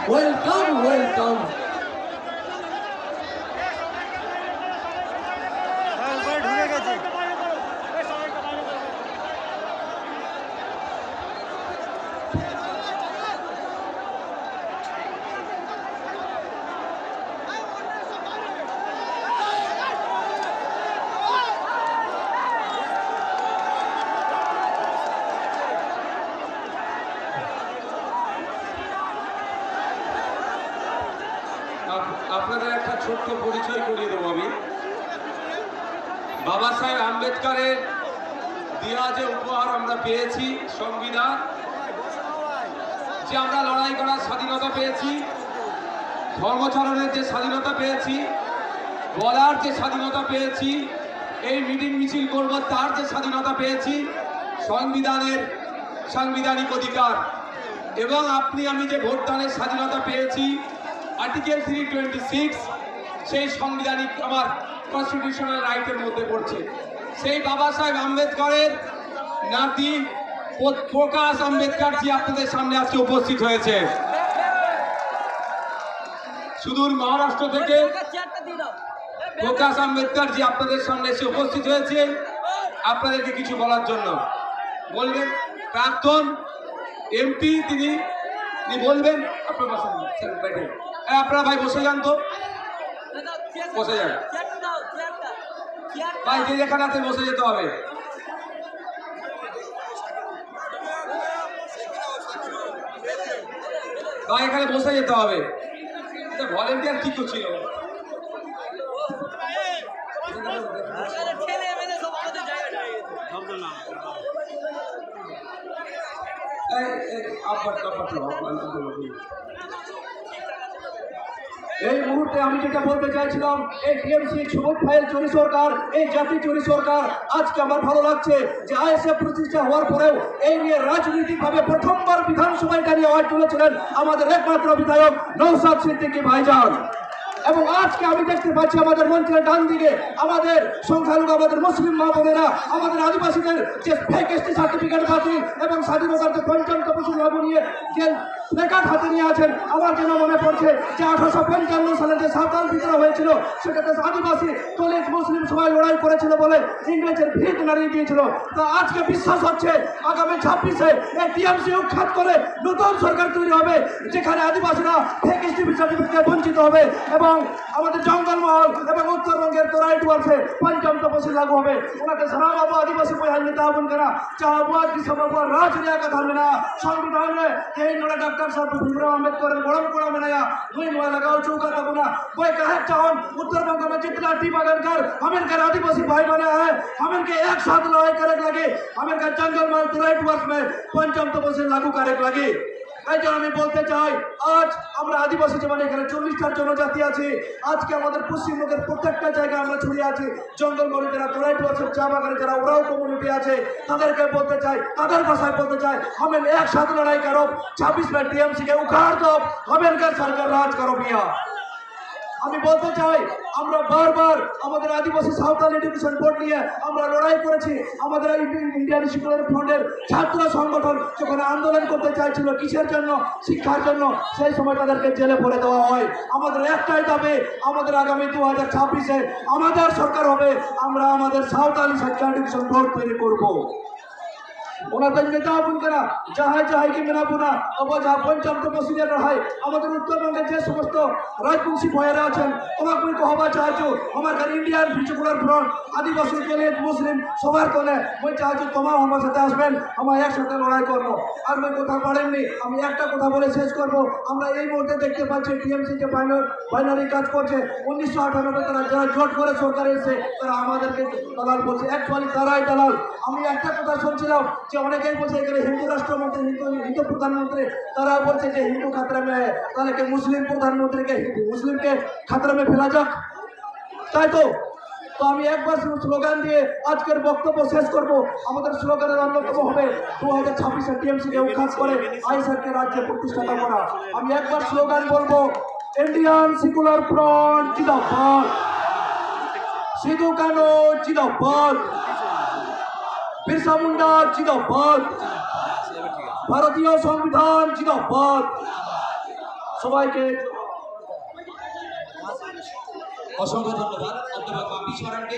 Welcome welcome. আপনাদের একটা ছোট্ট পরিচয় করিয়ে দেবো আমি। বাবা সাহেব আম্বেদকরের দেওয়া যে উপহার আমরা পেয়েছি, সংবিধান, যে আমরা লড়াই করার স্বাধীনতা পেয়েছি, ধর্মচরণের যে স্বাধীনতা পেয়েছি, বলার যে স্বাধীনতা পেয়েছি, এই মিটিং মিছিল করব তার যে স্বাধীনতা পেয়েছি, সংবিধানের সাংবিধানিক অধিকার, এবং আপনি আমি যে ভোটদানের স্বাধীনতা পেয়েছি আর্টিকেল 326, সেই সাংবিধানিক আমার কনস্টিটিউশনাল রাইটের মধ্যে পড়ছে। সেই বাবা সাহেব আম্বেদকরের নাতি প্রকাশ আম্বেদকর জি আপনাদের সামনে আজকে উপস্থিত হয়েছে। সুদূর মহারাষ্ট্র থেকে প্রকাশ আম্বেদকর জি আপনাদের সামনে এসে উপস্থিত হয়েছে আপনাদেরকে কিছু বলার জন্য। বলবেন প্রাক্তন এমপি তিনি বলবেন। আপনার বসেন, আপনারা ভাই বসে যান, তো বসে যান ভাই, যে যেখানে আছে বসে যেতে হবে। ভাই এখানে বসে যেতে হবে। ভলেন্টিয়ার কি করছিল? এই মুহূর্তে আমি যেটা বলতে চাইছিলাম, এই টিএমসি সুবোধ ফাইল চুরি সরকার, এই জাতি চুরি সরকার, আজকে আমার ভালো লাগছে যে আইএসএফ প্রতিষ্ঠা হওয়ার পরেও এই নিয়ে রাজনৈতিকভাবে প্রথমবার বিধানসভায় দাঁড়িয়ে আওয়াজ তুলেছিলেন আমাদের একমাত্র বিধায়ক নওশাদ সিদ্দিকী ভাইজান। এবং আজকে আমি দেখতে পাচ্ছি আমাদের মঞ্চের ডান দিকে আমাদের সংখ্যালঘু, আমাদের মুসলিম মা বোনেরা, আমাদের আদিবাসীদের যে ফেক এসটি সার্টিফিকেট বাতিল এবং স্বাধীনতার যে পঞ্চম তপশিল লাগু নিয়ে যে প্লেকার্ড হাতে নিয়ে আছেন। আমার যেন মনে পড়ছে যে 1855 সালে যে সাঁওতাল বিদ্রোহ হয়েছিল, সেটাতে আদিবাসী, দলিত, মুসলিম সবাই লড়াই করেছিল বলে ইংরেজের ভিত নাড়িয়ে দিয়েছিল। তা আজকে বিশ্বাস হচ্ছে আগামী 26-এ এই টিএমসি উৎখাত করে নতুন সরকার তৈরি হবে, যেখানে আদিবাসীরা ফেক এসটি সার্টিফিকেট বঞ্চিত হবে এবং আমাদের জঙ্গলমহল এবং উত্তরবঙ্গের তোরাই ডুয়ার্সে পঞ্চম তপশিল লাগু হবে। ওনাকে সারা आदिवासी को यहाँ नेता बन करा चाहबाद की सब राज रिया का था मिला संविधान में यही नोड़ा डॉक्टर साहब भीमराव अम्बेडकर बड़म कोड़ा बनाया वही मुआ लगाओ चौका का बना कोई कहे चाहन उत्तर बंग में जितना टी बगन कर हमें के आदिवासी भाई बने हैं, हमें के एक साथ लड़ाई करे लगे, हमें का जंगल में तुरई वर्ष में पंचम तपशिल लागू करे लगे। তাই জন্য আমি বলতে চাই, আজ আমরা আদিবাসী জীবনে এখানে 40টা জনজাতি আছে। আজকে আমাদের পশ্চিমবঙ্গের প্রত্যেকটা জায়গায় আমরা ছড়িয়ে আছি। জঙ্গলমহলে যারা তোরাই ডুয়ার্সের চা বাগানে যারা ওরাও কমিউনিটি আছে, তাদেরকে বলতে চাই, তাদের ভাষায় বলতে চাই, हमें एक साथ लड़ाई करो, 26 में टीएमसी के उखाड़ दो, हमें का सरकार राज करो भैया। আমি বলতে চাই, আমরা বারবার আমাদের আদিবাসী সাঁওতাল এডুকেশন বোর্ড নিয়ে আমরা লড়াই করেছি। আমাদের ইন্ডিয়ান সেকুলার ফ্রন্টের ছাত্র সংগঠন যখন আন্দোলন করতে চাইছিল কিসের জন্য, শিক্ষার জন্য, সেই সময় তাদেরকে জেলে ভরে দেওয়া হয়। আমাদের একটাই দাবি, আমাদের আগামী 2026-এ আমাদের সরকার হবে, আমরা আমাদের সাঁওতালি শিক্ষা এডুকেশন বোর্ড তৈরি করবো। ওনাদের নেতা বোনরা যাহাই যাহাই কি মেনা বোনা অবজা পঞ্চম তপশিলের হয় আমাদের উত্তরবঙ্গের যে সমস্ত রাজবংশী ভাইয়েরা আছেন, তোমাকে আমি কহবা চাইছো আমার ইন্ডিয়ান সেকুলার ফ্রন্ট, আদিবাসী, দলিত, মুসলিম সবার কোনে মই চাইছো তোমার আমার সাথে আসবেন, আমরা একসাথে লড়াই করবো। আর মই কথা পারেননি, আমি একটা কথা বলে শেষ করবো। আমরা এই মুহূর্তে দেখতে পাচ্ছি টিএমসি যে বাইনারি কাজ করছে, 1998 তারা যারা জোট করে সরকার এসে তারা আমাদেরকে দালাল বলছে, অ্যাকচুয়ালি তারাই দালাল। আমি একটা কথা শুনছিলাম যে অনেকেই বলছে এখানে হিন্দু রাষ্ট্রমন্ত্রী, হিন্দু প্রধানমন্ত্রী, তারা বলছে যে হিন্দু খাতরা মে, তাহলে কি মুসলিম প্রধানমন্ত্রীকে মুসলিমকে খাতরা মে ফেলা যাক, তাই তো? তো আমি একবার স্লোগান দিয়ে আজকের বক্তব্য শেষ করব। আমাদের স্লোগানের অন্যতম হবে 2026-এ টিএমসিকে উৎখাত করে আইএসএফকে রাজ্যে প্রতিষ্ঠাতা করা। আমি একবার স্লোগান বলবো, ইন্ডিয়ান সেকুলার ফ্রন্ট জিন্দাবাদ, সিধু কানু জিন্দাবাদ, बिरसा मुंडा जिंदाबाद, भारतीय संविधान जिंदाबाद, সবাইকে অসংখ্য ধন্যবাদ অধ্যাপক বাপি সরণকে।